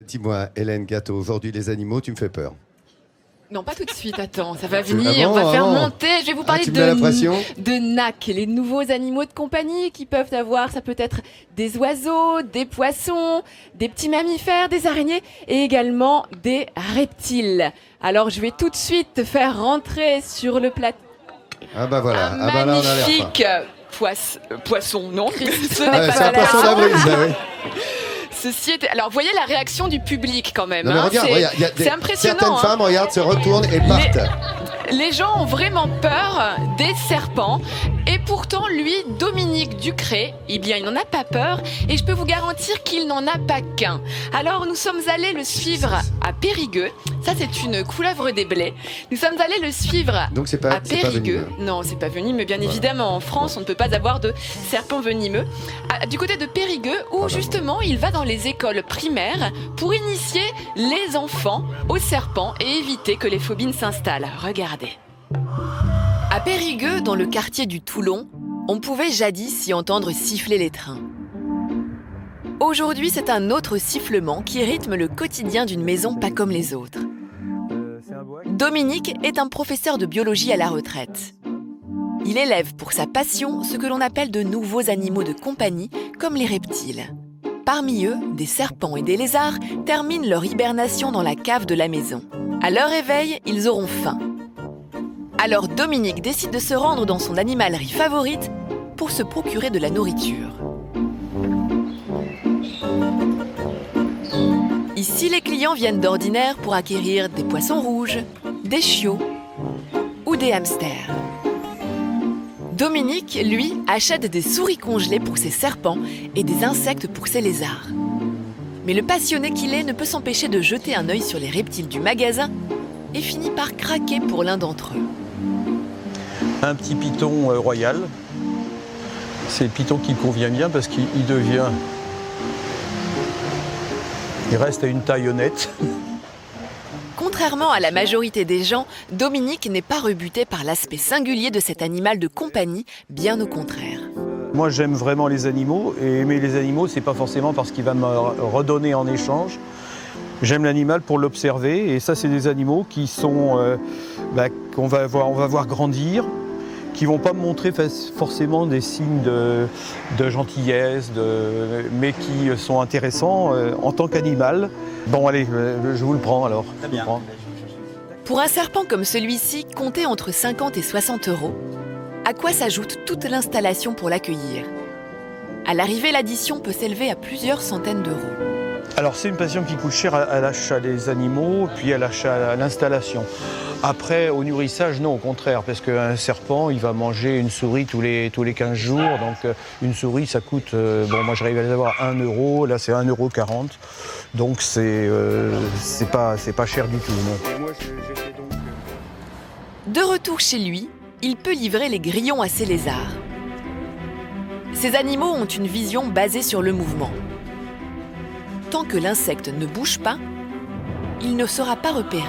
Dis-moi, Hélène Gâteau, aujourd'hui les animaux, tu me fais peur. Non, pas tout de suite, attends, ça va venir, Ah bon, on va faire ah bon. monter. Je vais vous parler tu me mets la pression de NAC, les nouveaux animaux de compagnie qui peuvent avoir, ça peut être des oiseaux, des poissons, des petits mammifères, des araignées et également des reptiles. Alors je vais tout de suite te faire rentrer sur le plateau. Ah bah voilà, Un ah bah là on a l'air magnifique poisson, non, ce n'est pas. Ah, pas c'est un la poisson d'avril, ça, oui. Ceci était... Alors, vous voyez la réaction du public quand même. Non mais hein, regarde, il y a c'est impressionnant. certaines femmes, regarde, se retournent et partent. Les gens ont vraiment peur des serpents. Et pourtant, lui, Dominique Ducré, eh bien, il n'en a pas peur. Et je peux vous garantir qu'il n'en a pas qu'un. Alors, nous sommes allés le suivre à Périgueux. Ça, c'est une couleuvre des blés. Nous sommes allés le suivre Donc c'est pas, à c'est pas Périgueux. venimeux. Non, c'est pas venimeux, bien évidemment. En France, on ne peut pas avoir de serpents venimeux. Du côté de Périgueux, où justement, il va dans les écoles primaires pour initier les enfants aux serpents et éviter que les phobies ne s'installent. Regardez. À Périgueux, dans le quartier du Toulon, on pouvait jadis y entendre siffler les trains. Aujourd'hui, c'est un autre sifflement qui rythme le quotidien d'une maison pas comme les autres. Dominique est un professeur de biologie à la retraite. Il élève pour sa passion ce que l'on appelle de nouveaux animaux de compagnie, comme les reptiles. Parmi eux, des serpents et des lézards terminent leur hibernation dans la cave de la maison. À leur réveil, ils auront faim. Alors Dominique décide de se rendre dans son animalerie favorite pour se procurer de la nourriture. Ici, les clients viennent d'ordinaire pour acquérir des poissons rouges, des chiots ou des hamsters. Dominique, lui, achète des souris congelées pour ses serpents et des insectes pour ses lézards. Mais le passionné qu'il est ne peut s'empêcher de jeter un œil sur les reptiles du magasin et finit par craquer pour l'un d'entre eux. Un petit python royal. C'est le python qui convient bien parce qu'il devient... Il reste à une taille honnête. Contrairement à la majorité des gens, Dominique n'est pas rebuté par l'aspect singulier de cet animal de compagnie, bien au contraire. Moi, j'aime vraiment les animaux, et aimer les animaux, c'est pas forcément parce qu'il va me redonner en échange. J'aime l'animal pour l'observer, et ça, c'est des animaux qui sont, on va voir grandir, qui vont pas me montrer forcément des signes de gentillesse, mais qui sont intéressants en tant qu'animal. Bon, allez, je vous le prends alors. Très bien. Pour un serpent comme celui-ci, comptez entre 50 et 60 €. À quoi s'ajoute toute l'installation pour l'accueillir? À l'arrivée, l'addition peut s'élever à plusieurs centaines d'euros. Alors, c'est une passion qui coûte cher à l'achat des animaux, puis à l'achat, à l'installation. Après, au nourrissage, non, au contraire, parce qu'un serpent, il va manger une souris tous les 15 jours. Donc, une souris, ça coûte... moi, j'arrive à les avoir 1 €. Là, c'est 1,40 €. Donc, c'est pas cher du tout, non. De retour chez lui, il peut livrer les grillons à ses lézards. Ces animaux ont une vision basée sur le mouvement. Tant que l'insecte ne bouge pas, il ne sera pas repéré.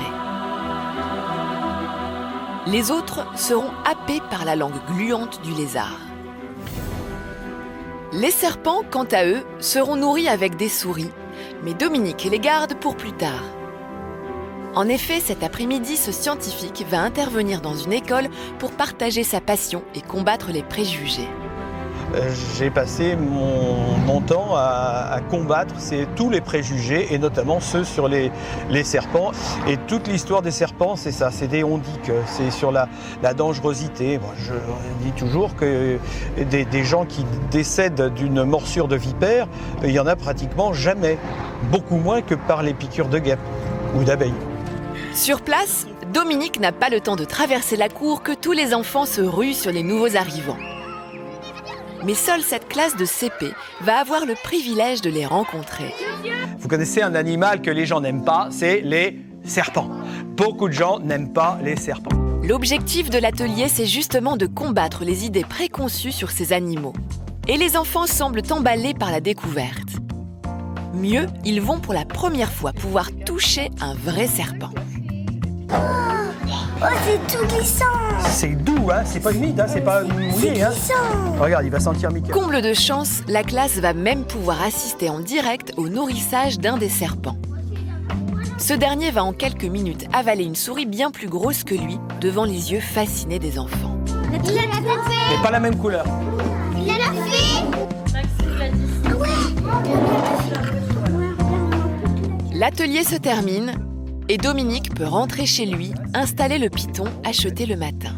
Les autres seront happés par la langue gluante du lézard. Les serpents, quant à eux, seront nourris avec des souris, mais Dominique les garde pour plus tard. En effet, cet après-midi, ce scientifique va intervenir dans une école pour partager sa passion et combattre les préjugés. J'ai passé mon temps à combattre tous les préjugés, et notamment ceux sur les serpents. Et toute l'histoire des serpents, c'est ça, c'est des ondiques, c'est sur la dangerosité. Bon, je dis toujours que des gens qui décèdent d'une morsure de vipère, il n'y en a pratiquement jamais, beaucoup moins que par les piqûres de guêpes ou d'abeilles. Sur place, Dominique n'a pas le temps de traverser la cour que tous les enfants se ruent sur les nouveaux arrivants. Mais seule cette classe de CP va avoir le privilège de les rencontrer. Vous connaissez un animal que les gens n'aiment pas, c'est les serpents. Beaucoup de gens n'aiment pas les serpents. L'objectif de l'atelier, c'est justement de combattre les idées préconçues sur ces animaux. Et les enfants semblent emballés par la découverte. Mieux, ils vont pour la première fois pouvoir toucher un vrai serpent. Oh, c'est tout glissant. C'est doux, hein, c'est pas humide, hein, c'est pas mouillé. Hein. Regarde, il va sentir Mickey. Comble de chance, la classe va même pouvoir assister en direct au nourrissage d'un des serpents. Ce dernier va en quelques minutes avaler une souris bien plus grosse que lui, devant les yeux fascinés des enfants. Il a la bouffée. Mais pas la même couleur. Il a la fée. L'atelier se termine et Dominique peut rentrer chez lui, installer le python acheté le matin.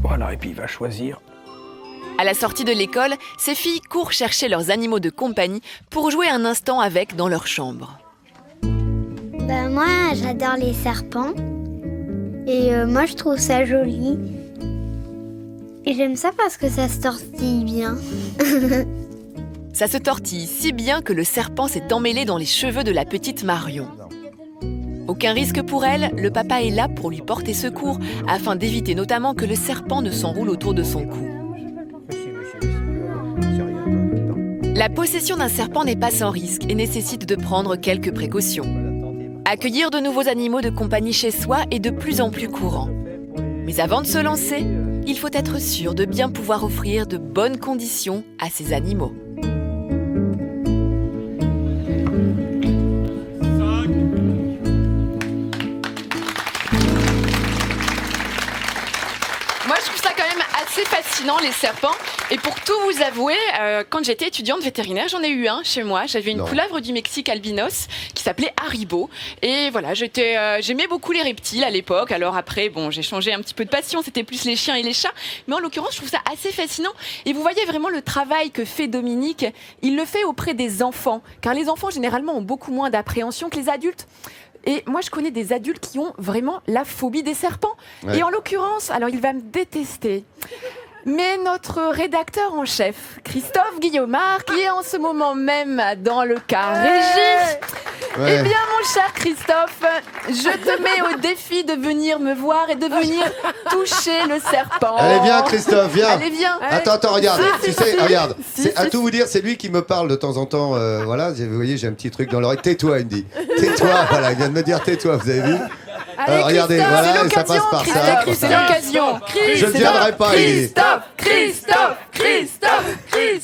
Voilà, et puis il va choisir. À la sortie de l'école, ces filles courent chercher leurs animaux de compagnie pour jouer un instant avec dans leur chambre. Moi, j'adore les serpents. Et moi, je trouve ça joli. Et j'aime ça parce que ça se tortille bien. Ça se tortille si bien que le serpent s'est emmêlé dans les cheveux de la petite Marion. Aucun risque pour elle, le papa est là pour lui porter secours, afin d'éviter notamment que le serpent ne s'enroule autour de son cou. La possession d'un serpent n'est pas sans risque et nécessite de prendre quelques précautions. Accueillir de nouveaux animaux de compagnie chez soi est de plus en plus courant. Mais avant de se lancer, il faut être sûr de bien pouvoir offrir de bonnes conditions à ces animaux. Moi, je trouve ça quand même assez fascinant, les serpents. Et pour tout vous avouer, quand j'étais étudiante vétérinaire, j'en ai eu un chez moi. J'avais une couleuvre du Mexique albinos qui s'appelait Haribo. Et voilà, j'aimais beaucoup les reptiles à l'époque. Alors après, bon, j'ai changé un petit peu de passion. C'était plus les chiens et les chats. Mais en l'occurrence, je trouve ça assez fascinant. Et vous voyez vraiment le travail que fait Dominique. Il le fait auprès des enfants. Car les enfants, généralement, ont beaucoup moins d'appréhension que les adultes. Et moi, je connais des adultes qui ont vraiment la phobie des serpents. Ouais. Et en l'occurrence, alors il va me détester. Mais notre rédacteur en chef, Christophe Guillaumard, qui est en ce moment même dans le car régie. Ouais. Eh bien, mon cher Christophe, je te mets au défi de venir me voir et de venir toucher le serpent. Allez, viens, Christophe, viens. Allez, viens. Attends, regarde. Tu sais, regarde. Si, À si, tout vous dire, c'est lui qui me parle de temps en temps. Voilà, vous voyez, j'ai un petit truc dans l'oreille. Tais-toi, il me dit. Tais-toi, voilà, il vient de me dire tais-toi, vous avez vu? Allez, regardez, Christophe, voilà, c'est et ça passe l'occasion, par Christophe, ça. c'est l'occasion. Je ne viendrai pas, il dit. Christophe. Ouais,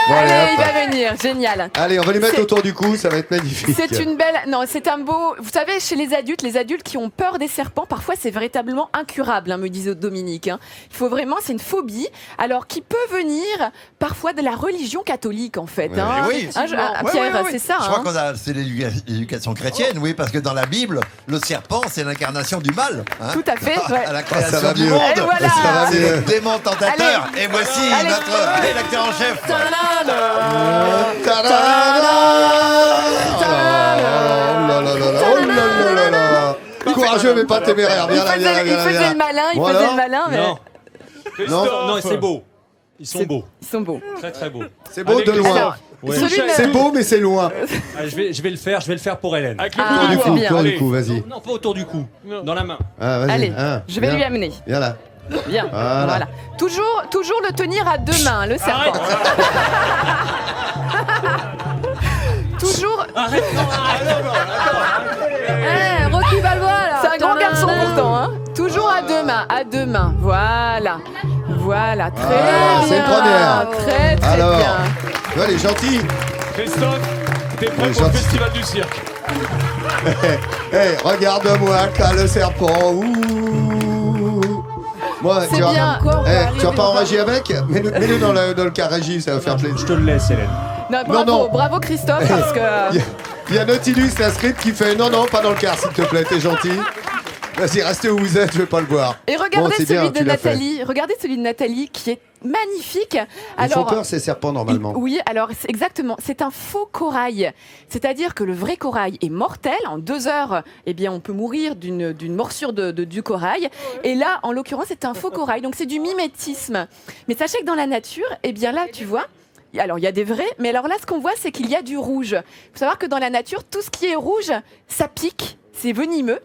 Bon, allez, allez, il hop. va venir, génial. Allez, on va lui mettre C'est- autour du cou, ça va être magnifique. C'est une belle. Non, c'est un beau. Vous savez, chez les adultes qui ont peur des serpents, parfois c'est véritablement incurable, me disait Dominique. Il faut vraiment, c'est une phobie. Alors, qui peut venir parfois de la religion catholique, en fait. Ouais. Oui. Pierre, c'est ça. Je crois qu'on a, c'est l'éducation chrétienne, oui, parce que dans la Bible, le serpent, c'est l'incarnation du mal. Hein, Tout à fait. Ouais. à la ça création va du mieux. monde. Et voilà. Ça va C'est mieux. le démon tentateur. Et voici Allez. notre rédacteur en chef. Courageux mais pas téméraire. Il Viens là, viens là, faisait, viens là, viens là. le malin, il Voilà. faisait le malin, mais Non. Non. Non, c'est beau. Ils sont beaux. ils sont beaux. Très très beaux. C'est beau Avec de les- loin. Alors, Ouais. celui de- C'est beau mais c'est loin. Ah, je vais le faire pour Hélène. Ah, Tour c'est du cou, bien. tour du Allez. cou, vas-y. Non, pas autour du cou. Dans la main. Ah, vas-y. Allez, Ah, je vais viens. lui amener. Viens là. Bien. Voilà. Voilà. Toujours le tenir à deux mains, le serpent. Toujours. Arrête, non, Rocky Balboa là. C'est un grand garçon pourtant, hein. Toujours à deux mains. Voilà. Voilà, très Voilà, bien. c'est une première. Très très Alors, bien. tu vois, elle est gentille. Christophe, t'es prêt Ouais, pour le gentil. festival du cirque? Regarde-moi, t'as le serpent. Ouh. Moi, C'est tu vas, bien. tu vas pas en régie avec? Mets-le dans le cas régie, ça va faire plaisir. Je te le laisse, Hélène. Non, bravo, non. bravo Christophe, parce que. Il y a Nautilus, la script, qui fait non, pas dans le car, s'il te plaît, t'es gentil. Vas-y, restez où vous êtes, je vais pas le voir. Et regardez Bon, c'est celui bien, de tu l'as fait. Nathalie. Regardez celui de Nathalie qui est magnifique. Ils font peur, ces serpents, normalement. Oui, alors exactement. C'est un faux corail. C'est-à-dire que le vrai corail est mortel. En 2 heures, eh bien, on peut mourir d'une morsure du corail. Et là, en l'occurrence, c'est un faux corail. Donc, c'est du mimétisme. Mais sachez que dans la nature, eh bien là, tu vois. Alors, il y a des vrais, mais alors là, ce qu'on voit, c'est qu'il y a du rouge. Il faut savoir que dans la nature, tout ce qui est rouge, ça pique, c'est venimeux.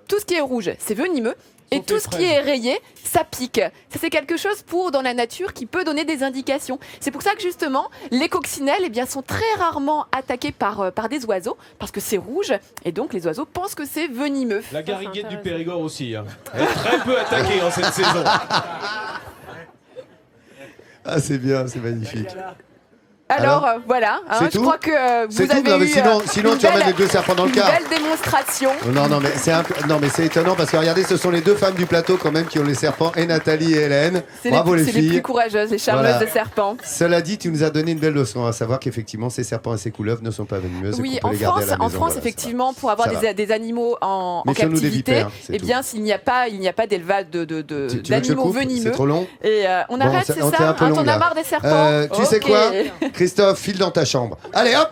Tout ce qui est rouge, c'est venimeux. Et tout ce qui est rayé, ça pique. Ça, c'est quelque chose dans la nature qui peut donner des indications. C'est pour ça que justement, les coccinelles sont très rarement attaquées par des oiseaux, parce que c'est rouge, et donc les oiseaux pensent que c'est venimeux. La gariguette du Périgord aussi. Hein. Elle est très peu attaquée en cette saison. Ah, c'est bien, c'est magnifique. Alors, voilà, hein, C'est je tout crois que vous C'est tout. avez Non, mais eu sinon une tu emmènes belle- les deux serpents dans le une car. belle démonstration. Non, mais c'est étonnant parce que regardez, ce sont les deux femmes du plateau quand même qui ont les serpents, et Nathalie et Hélène. Bravo les C'est les plus filles. courageuses, les charmeuses Voilà. de serpents. Cela dit, tu nous as donné une belle leçon, à savoir qu'effectivement ces serpents et ces couleuvres ne sont pas venimeuses. et Oui, qu'on peut en les garder France, à la maison. Voilà, effectivement, pour avoir Ça va. des animaux en Méfions-nous des captivité, vipères, c'est eh tout. bien, s'il n'y a pas d'élevage Tu veux que je d'animaux coupe venimeux. C'est trop long. Et on Bon, arrête, c'est- c'est on ça t'est un peu Hein, long, t'en là. as marre des serpents Tu sais Ok. quoi Christophe, file dans ta chambre. Allez hop.